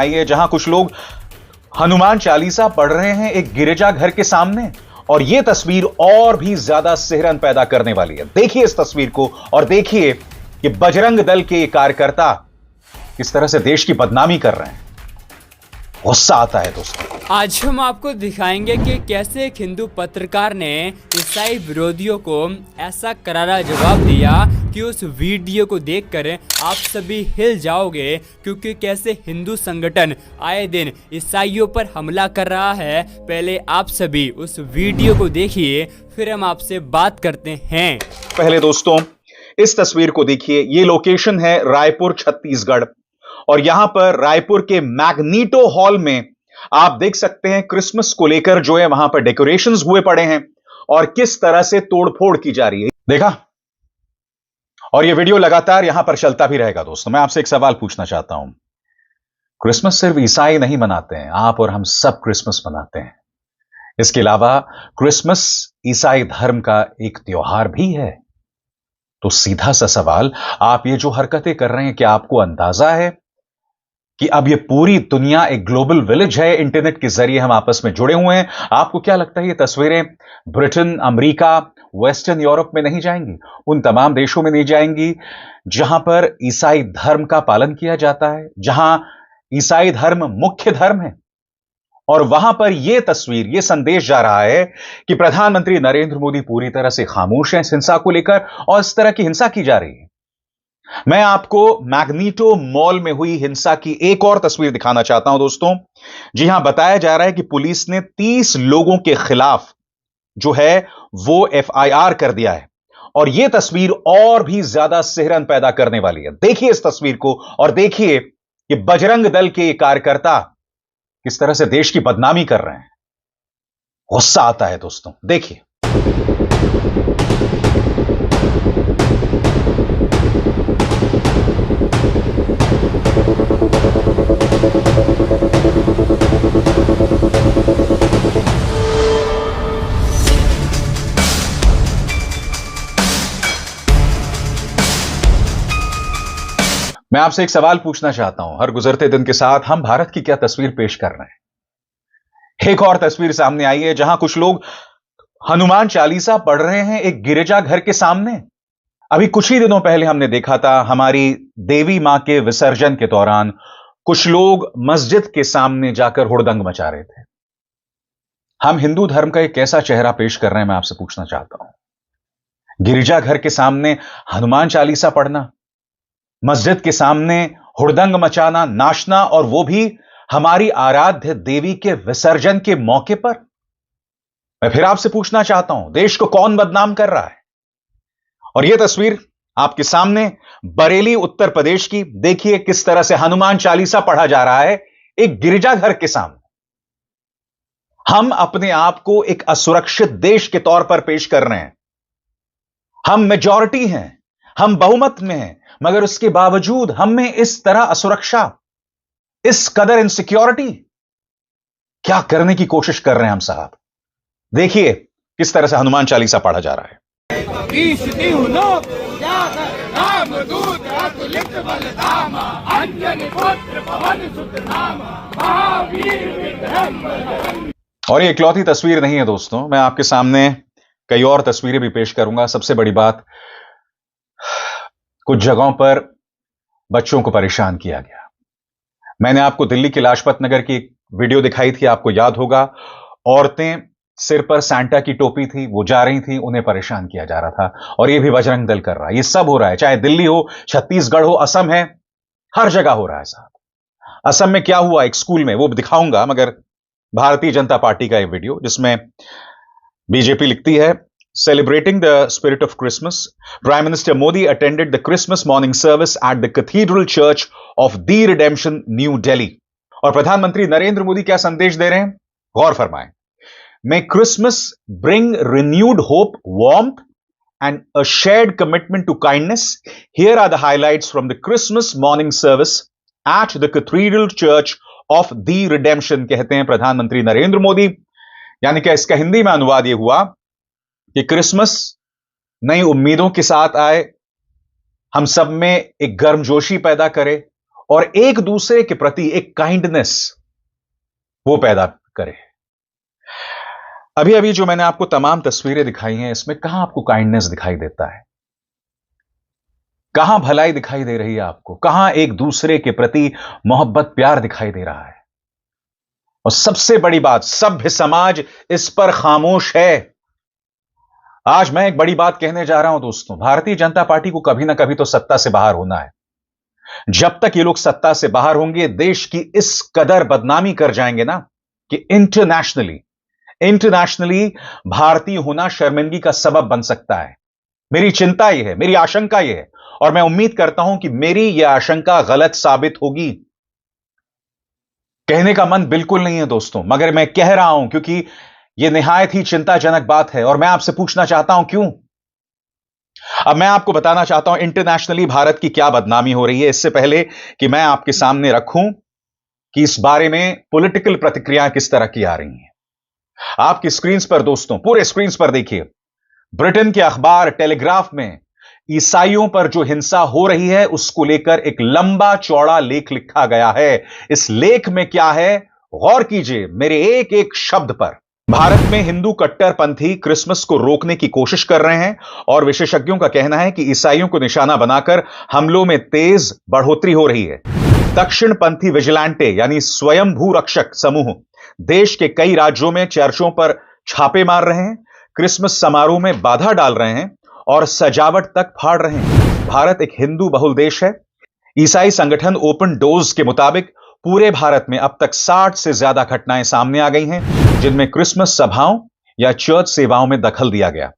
आई है जहां कुछ लोग हनुमान चालीसा पढ़ रहे हैं एक गिरजाघर के सामने, और यह तस्वीर और भी ज्यादा सिहरन पैदा करने वाली है। देखिए इस तस्वीर को और देखिए कि बजरंग दल के कार्यकर्ता किस तरह से देश की बदनामी कर रहे हैं। गुस्सा आता है दोस्तों। आज हम आपको दिखाएंगे कि कैसे एक हिंदू पत्रकार ने ईसाई विरोधियों को ऐसा करारा जवाब दिया कि उस वीडियो को देखकर आप सभी हिल जाओगे, क्योंकि कैसे हिंदू संगठन आए दिन ईसाइयों पर हमला कर रहा है। पहले आप सभी उस वीडियो को देखिए, फिर हम आपसे बात करते हैं। पहले दोस्तों इस तस्वीर को देखिए। ये लोकेशन है रायपुर छत्तीसगढ़, और यहां पर रायपुर के मैग्नीटो हॉल में आप देख सकते हैं क्रिसमस को लेकर जो है वहां पर डेकोरेशंस हुए पड़े हैं और किस तरह से तोड़फोड़ की जा रही है, देखा। और यह वीडियो लगातार यहां पर चलता भी रहेगा। दोस्तों मैं आपसे एक सवाल पूछना चाहता हूं। क्रिसमस सिर्फ ईसाई नहीं मनाते हैं, आप और हम सब क्रिसमस मनाते हैं। इसके अलावा क्रिसमस ईसाई धर्म का एक त्योहार भी है। तो सीधा सा सवाल, आप ये जो हरकतें कर रहे हैं, क्या आपको अंदाजा है कि अब ये पूरी दुनिया एक ग्लोबल विलेज है? इंटरनेट के जरिए हम आपस में जुड़े हुए हैं। आपको क्या लगता है ये तस्वीरें ब्रिटेन, अमेरिका, वेस्टर्न यूरोप में नहीं जाएंगी? उन तमाम देशों में नहीं जाएंगी जहां पर ईसाई धर्म का पालन किया जाता है, जहां ईसाई धर्म मुख्य धर्म है। और वहां पर यह तस्वीर, यह संदेश जा रहा है कि प्रधानमंत्री नरेंद्र मोदी पूरी तरह से खामोश हैं इस हिंसा को लेकर, और इस तरह की हिंसा की जा रही है। मैं आपको मैग्नीटो मॉल में हुई हिंसा की एक और तस्वीर दिखाना चाहता हूं दोस्तों। जी हां, बताया जा रहा है कि पुलिस ने 30 लोगों के खिलाफ जो है वो FIR कर दिया है, और यह तस्वीर और भी ज्यादा सिहरन पैदा करने वाली है। देखिए इस तस्वीर को और देखिए कि बजरंग दल के कार्यकर्ता किस तरह से देश की बदनामी कर रहे हैं। गुस्सा आता है दोस्तों, देखिए। मैं आपसे एक सवाल पूछना चाहता हूं। हर गुजरते दिन के साथ हम भारत की क्या तस्वीर पेश कर रहे हैं? एक और तस्वीर सामने आई है जहां कुछ लोग हनुमान चालीसा पढ़ रहे हैं एक गिरजाघर के सामने। अभी कुछ ही दिनों पहले हमने देखा था हमारी देवी मां के विसर्जन के दौरान कुछ लोग मस्जिद के सामने जाकर हुड़दंग मचा रहे थे। हम हिंदू धर्म का एक कैसा चेहरा पेश कर रहे हैं, मैं आपसे पूछना चाहता हूं। गिरजाघर के सामने हनुमान चालीसा पढ़ना, मस्जिद के सामने हुड़दंग मचाना, नाचना, और वो भी हमारी आराध्य देवी के विसर्जन के मौके पर। मैं फिर आपसे पूछना चाहता हूं, देश को कौन बदनाम कर रहा है? और यह तस्वीर आपके सामने बरेली उत्तर प्रदेश की, देखिए किस तरह से हनुमान चालीसा पढ़ा जा रहा है एक गिरजाघर के सामने। हम अपने आप को एक असुरक्षित देश के तौर पर पेश कर रहे हैं। हम मेजॉरिटी हैं, हम बहुमत में हैं, मगर उसके बावजूद हम में इस तरह असुरक्षा, इस कदर इनसिक्योरिटी, क्या करने की कोशिश कर रहे हैं हम साहब? देखिए किस तरह से हनुमान चालीसा पढ़ा जा रहा है। और ये इकलौती तस्वीर नहीं है दोस्तों, मैं आपके सामने कई और तस्वीरें भी पेश करूंगा। सबसे बड़ी बात, कुछ जगहों पर बच्चों को परेशान किया गया। मैंने आपको दिल्ली के लाजपत नगर की एक वीडियो दिखाई थी, आपको याद होगा। औरतें सिर पर सांता की टोपी थी, वो जा रही थी, उन्हें परेशान किया जा रहा था, और ये भी बजरंग दल कर रहा है। ये सब हो रहा है, चाहे दिल्ली हो, छत्तीसगढ़ हो, असम है, हर जगह हो रहा है साहब। असम में क्या हुआ एक स्कूल में, वो दिखाऊंगा, मगर भारतीय जनता पार्टी का ये वीडियो जिसमें बीजेपी लिखती है, celebrating the spirit of Christmas, Prime Minister Modi attended the Christmas morning service at the Cathedral Church of the Redemption, New Delhi. और प्रधानमंत्री नरेंद्र मोदी क्या संदेश दे रहे हैं, गौर फरमाएं। May Christmas bring renewed hope, warmth, and a shared commitment to kindness. Here are the highlights from the Christmas morning service at the Cathedral Church of the Redemption, कहते हैं प्रधानमंत्री नरेंद्र मोदी। यानी कि इसका हिंदी में अनुवाद यह हुआ कि क्रिसमस नई उम्मीदों के साथ आए, हम सब में एक गर्मजोशी पैदा करे, और एक दूसरे के प्रति एक काइंडनेस वो पैदा करे। अभी अभी जो मैंने आपको तमाम तस्वीरें दिखाई हैं, इसमें कहां आपको काइंडनेस दिखाई देता है? कहां भलाई दिखाई दे रही है आपको? कहां एक दूसरे के प्रति मोहब्बत प्यार दिखाई दे रहा है? और सबसे बड़ी बात, सभ्य समाज इस पर खामोश है। आज मैं एक बड़ी बात कहने जा रहा हूं दोस्तों, भारतीय जनता पार्टी को कभी ना कभी तो सत्ता से बाहर होना है। जब तक ये लोग सत्ता से बाहर होंगे, देश की इस कदर बदनामी कर जाएंगे ना कि इंटरनेशनली भारतीय होना शर्मिंदगी का सबब बन सकता है। मेरी चिंता यह है, मेरी आशंका यह है, और मैं उम्मीद करता हूं कि मेरी यह आशंका गलत साबित होगी। कहने का मन बिल्कुल नहीं है दोस्तों, मगर मैं कह रहा हूं क्योंकि यह निहायत ही चिंताजनक बात है, और मैं आपसे पूछना चाहता हूं क्यों। अब मैं आपको बताना चाहता हूं इंटरनेशनली भारत की क्या बदनामी हो रही है। इससे पहले कि मैं आपके सामने रखूं कि इस बारे में पॉलिटिकल प्रतिक्रियाएं किस तरह की आ रही हैं, आपकी स्क्रीन पर दोस्तों, पूरे स्क्रीन पर देखिए, ब्रिटेन के अखबार टेलीग्राफ में ईसाइयों पर जो हिंसा हो रही है उसको लेकर एक लंबा चौड़ा लेख लिखा गया है। इस लेख में क्या है, गौर कीजिए मेरे एक एक शब्द पर। भारत में हिंदू कट्टरपंथी क्रिसमस को रोकने की कोशिश कर रहे हैं, और विशेषज्ञों का कहना है कि ईसाइयों को निशाना बनाकर हमलों में तेज बढ़ोतरी हो रही है। दक्षिणपंथी विजिलेंटे यानी स्वयंभू रक्षक समूह देश के कई राज्यों में चर्चों पर छापे मार रहे हैं, क्रिसमस समारोह में बाधा डाल रहे हैं और सजावट तक फाड़ रहे हैं। भारत एक हिंदू बहुल देश है। ईसाई संगठन ओपन डोर्स के मुताबिक पूरे भारत में अब तक 60 से ज्यादा घटनाएं सामने आ गई हैं जिनमें क्रिसमस सभाओं या चर्च सेवाओं में दखल दिया गया।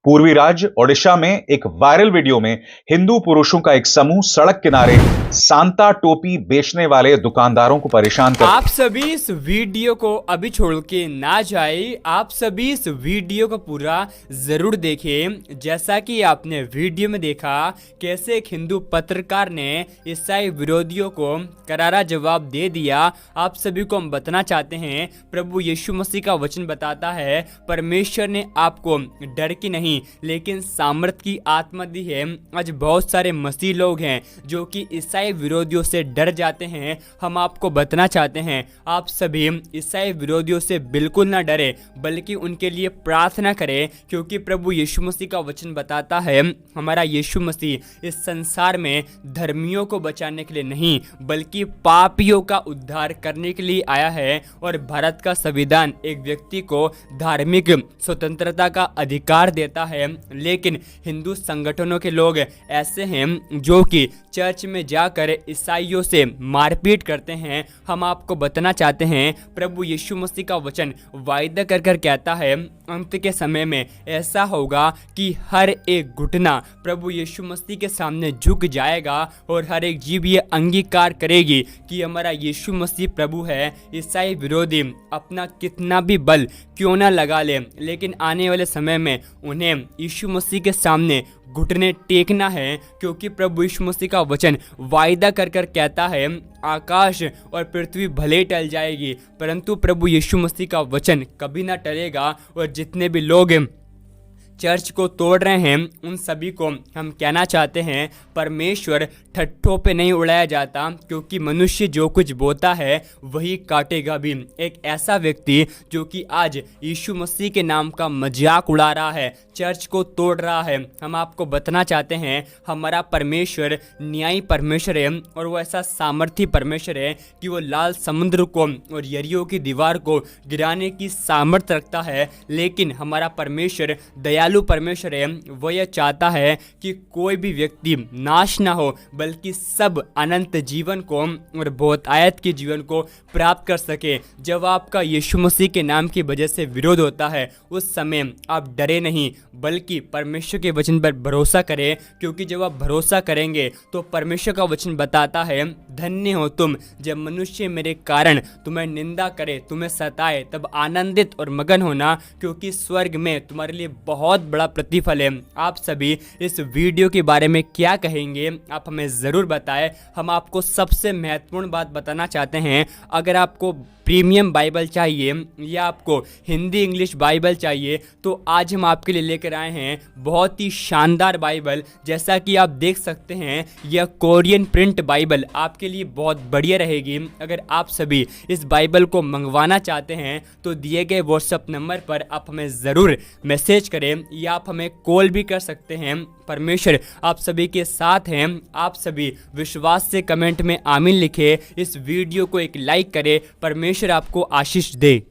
पूर्वी राज्य ओडिशा में एक वायरल वीडियो में हिंदू पुरुषों का एक समूह सड़क किनारे सांता टोपी बेचने वाले दुकानदारों को परेशान कर। आप सभी इस वीडियो को अभी छोड़ के ना जाए, आप सभी इस वीडियो को पूरा जरूर देखें। जैसा कि आपने वीडियो में देखा कैसे एक हिंदू पत्रकार ने ईसाई विरोधियों को करारा जवाब दे दिया। आप सभी को हम बताना चाहते हैं, प्रभु यीशु मसीह का वचन बताता है परमेश्वर ने आपको डर की नहीं लेकिन सामर्थ की आत्मा दी है। आज बहुत सारे मसीह लोग हैं जो कि ईसाई विरोधियों से डर जाते हैं। हम आपको बताना चाहते हैं, आप सभी ईसाई विरोधियों से बिल्कुल ना डरे, बल्कि उनके लिए प्रार्थना करें, क्योंकि प्रभु यीशु मसीह का वचन बताता है हमारा यीशु मसीह इस संसार में धर्मियों को बचाने के लिए नहीं बल्कि पापियों का उद्धार करने के लिए आया है। और भारत का संविधान एक व्यक्ति को धार्मिक स्वतंत्रता का अधिकार देता है, लेकिन हिंदू संगठनों के लोग ऐसे हैं जो कि चर्च में जाकर ईसाइयों से मारपीट करते हैं। हम आपको बताना चाहते हैं, प्रभु यीशु मसीह का वचन वायदा कर कर कहता है अंत के समय में ऐसा होगा कि हर एक घुटना प्रभु यीशु मसीह के सामने झुक जाएगा और हर एक जीभ ये अंगीकार करेगी कि हमारा यीशु मसीह प्रभु है। ईसाई विरोधी अपना कितना भी बल क्यों ना लगा ले, लेकिन आने वाले समय में उन्हें यीशु मसीह के सामने घुटने टेकना है, क्योंकि प्रभु यीशु मसीह का वचन वायदा कर कर कहता है आकाश और पृथ्वी भले टल जाएगी परंतु प्रभु यीशु मसीह का वचन कभी ना टलेगा। और जितने भी लोग चर्च को तोड़ रहे हैं उन सभी को हम कहना चाहते हैं, परमेश्वर ठट्ठों पे नहीं उड़ाया जाता, क्योंकि मनुष्य जो कुछ बोता है वही काटेगा भी। एक ऐसा व्यक्ति जो कि आज यीशु मसीह के नाम का मजाक उड़ा रहा है, चर्च को तोड़ रहा है, हम आपको बताना चाहते हैं हमारा परमेश्वर न्यायी परमेश्वर है और वो ऐसा सामर्थी परमेश्वर है कि वो लाल समुद्र को और यरीहो की दीवार को गिराने की सामर्थ्य रखता है। लेकिन हमारा परमेश्वर दयालु परमेश्वर है, वो यह चाहता है कि कोई भी व्यक्ति नाश ना हो बल्कि सब अनंत जीवन को और बहुतायत के जीवन को प्राप्त कर सके। जब आपका यीशु मसीह के नाम की वजह से विरोध होता है उस समय आप डरे नहीं बल्कि परमेश्वर के वचन पर भरोसा करें, क्योंकि जब आप भरोसा करेंगे तो परमेश्वर का वचन बताता है धन्य हो तुम जब मनुष्य मेरे कारण तुम्हें निंदा करे, तुम्हें सताए, तब आनंदित और मगन होना, क्योंकि स्वर्ग में तुम्हारे लिए बहुत बड़ा प्रतिफल है। आप सभी इस वीडियो के बारे में क्या कहेंगे आप हमें ज़रूर बताएं। हम आपको सबसे महत्वपूर्ण बात बताना चाहते हैं, अगर आपको प्रीमियम बाइबल चाहिए या आपको हिंदी इंग्लिश बाइबल चाहिए, तो आज हम आपके लिए लेकर आए हैं बहुत ही शानदार बाइबल। जैसा कि आप देख सकते हैं, यह कोरियन प्रिंट बाइबल आपके लिए बहुत बढ़िया रहेगी। अगर आप सभी इस बाइबल को मंगवाना चाहते हैं तो दिए गए व्हाट्सएप नंबर पर आप हमें ज़रूर मैसेज करें या आप हमें कॉल भी कर सकते हैं। परमेश्वर आप सभी के साथ हैं। आप सभी विश्वास से कमेंट में आमीन लिखें, इस वीडियो को एक लाइक करें। परमेश्वर आपको आशीष दे।